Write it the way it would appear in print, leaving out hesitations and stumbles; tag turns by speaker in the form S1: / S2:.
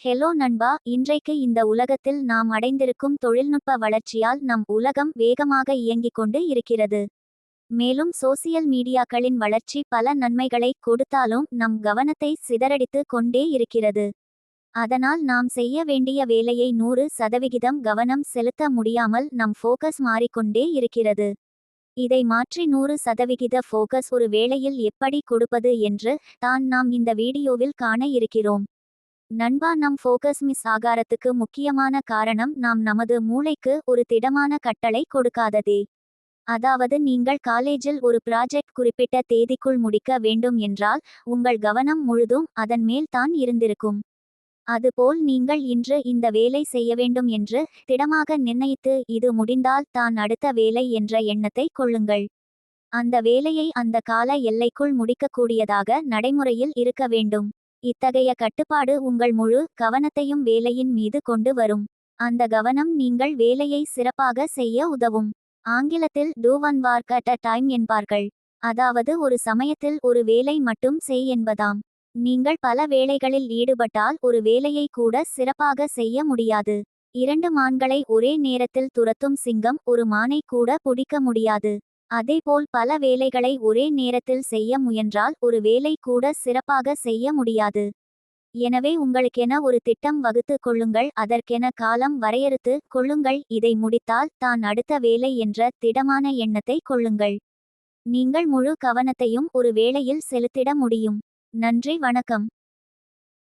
S1: Hello நண்பா, இன்றைக்கு இந்த உலகத்தில் நாம் அடைந்திருக்கும் தொழில்நுட்ப வளர்ச்சியால் நம் உலகம் வேகமாக இயங்கிக் கொண்டு இருக்கிறது. மேலும் சோசியல் மீடியாக்களின் வளர்ச்சி பல நன்மைகளை கொடுத்தாலும் நம் கவனத்தை சிதறடித்து கொண்டே இருக்கிறது. அதனால் நாம் செய்ய வேண்டிய வேலையை 100% கவனம் செலுத்த முடியாமல் நம் ஃபோக்கஸ் மாறிக்கொண்டே இருக்கிறது. இதை மாற்றி 100% ஃபோக்கஸ் ஒரு வேளையில் எப்படி கொடுப்பது என்று தான் நாம் இந்த வீடியோவில் காண இருக்கிறோம். நண்பா, நம் ஃபோக்கஸ் மிஸ் ஆகாரத்துக்கு முக்கியமான காரணம் நாம் நமது மூளைக்கு ஒரு திடமான கட்டளை கொடுக்காததே. அதாவது நீங்கள் காலேஜில் ஒரு ப்ராஜெக்ட் குறிப்பிட்ட தேதிக்குள் முடிக்க வேண்டும் என்றால் உங்கள் கவனம் முழுதும் அதன் மேல் தான் இருந்திருக்கும். அதுபோல் நீங்கள் இன்று இந்த வேலை செய்ய வேண்டும் என்று திடமாக நிர்ணயித்து இது முடிந்தால் தான் அடுத்த வேலை என்ற எண்ணத்தை கொள்ளுங்கள். அந்த வேலையை அந்த கால எல்லைக்குள் முடிக்கக்கூடியதாக நடைமுறையில் இருக்க வேண்டும். இத்தகைய கட்டுப்பாடு உங்கள் முழு கவனத்தையும் வேலையின் மீது கொண்டு வரும். அந்த கவனம் நீங்கள் வேலையை சிறப்பாக செய்ய உதவும். ஆங்கிலத்தில் do one work at a time என்பார்கள். அதாவது ஒரு சமயத்தில் ஒரு வேலை மட்டும் செய் என்பதாம். நீங்கள் பல வேலைகளில் ஈடுபட்டால் ஒரு வேலையை கூட சிறப்பாக செய்ய முடியாது. 2 மான்களை ஒரே நேரத்தில் துரத்தும் சிங்கம் ஒரு மானை கூட பிடிக்க முடியாது. அதேபோல் பல வேலைகளை ஒரே நேரத்தில் செய்ய முயன்றால் ஒரு வேலை கூட சிறப்பாக செய்ய முடியாது. எனவே உங்களுக்கென ஒரு திட்டம் வகுத்து கொள்ளுங்கள், அதற்கென காலம் வரையறுத்து கொள்ளுங்கள். இதை முடித்தால் தான் அடுத்த வேலை என்ற திடமான எண்ணத்தை கொள்ளுங்கள். நீங்கள் முழு கவனத்தையும் ஒரு வேளையில் செலுத்திட முடியும். நன்றி, வணக்கம்.